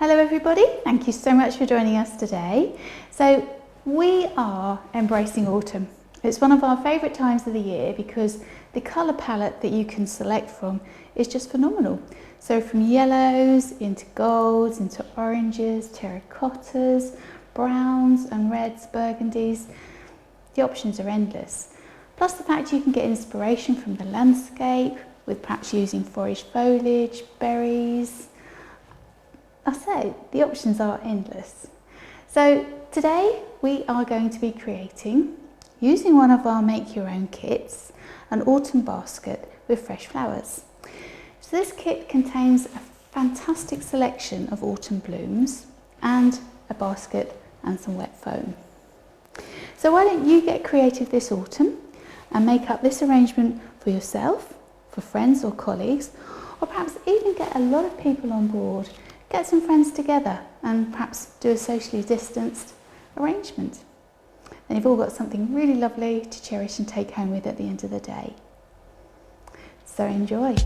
Hello everybody, thank you so much for joining us today. So we are embracing autumn. It's one of our favourite times of the year because the colour palette that you can select from is just phenomenal. So from yellows into golds, into oranges, terracottas, browns and reds, burgundies, the options are endless. Plus the fact you can get inspiration from the landscape with perhaps using forest foliage, berries. I say, the options are endless. So today we are going to be creating, using one of our make your own kits, an autumn basket with fresh flowers. So this kit contains a fantastic selection of autumn blooms and a basket and some wet foam. So why don't you get creative this autumn and make up this arrangement for yourself, for friends or colleagues, or perhaps even get a lot of people on board. Get some friends together and perhaps do a socially distanced arrangement. Then you've all got something really lovely to cherish and take home with at the end of the day. So enjoy.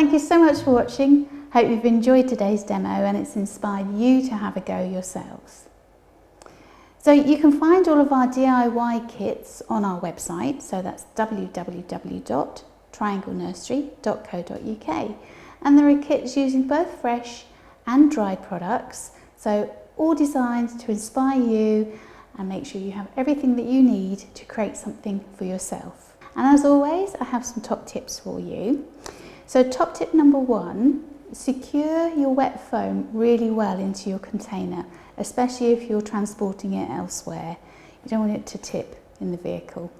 thank you so much for watching. Hope you've enjoyed today's demo and it's inspired you to have a go yourselves. So you can find all of our DIY kits on our website, so that's www.trianglenursery.co.uk, and there are kits using both fresh and dried products, so all designed to inspire you and make sure you have everything that you need to create something for yourself. And as always, I have some top tips for you. So top tip number 1, secure your wet foam really well into your container, especially if you're transporting it elsewhere. You don't want it to tip in the vehicle.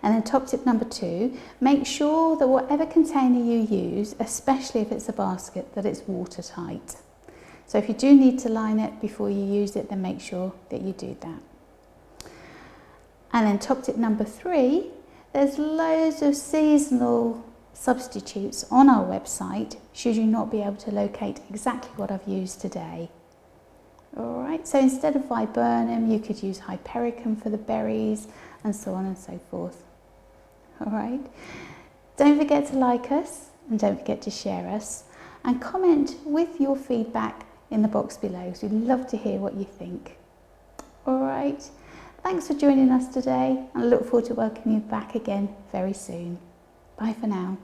And then top tip number 2, make sure that whatever container you use, especially if it's a basket, that it's watertight. So if you do need to line it before you use it, then make sure that you do that. And then top tip number 3, there's loads of seasonal substitutes on our website should you not be able to locate exactly what I've used today. Alright, so instead of viburnum you could use hypericum for the berries and so on and so forth. Alright, don't forget to like us and don't forget to share us and comment with your feedback in the box below, because we'd love to hear what you think. Alright, thanks for joining us today and I look forward to welcoming you back again very soon. Bye for now.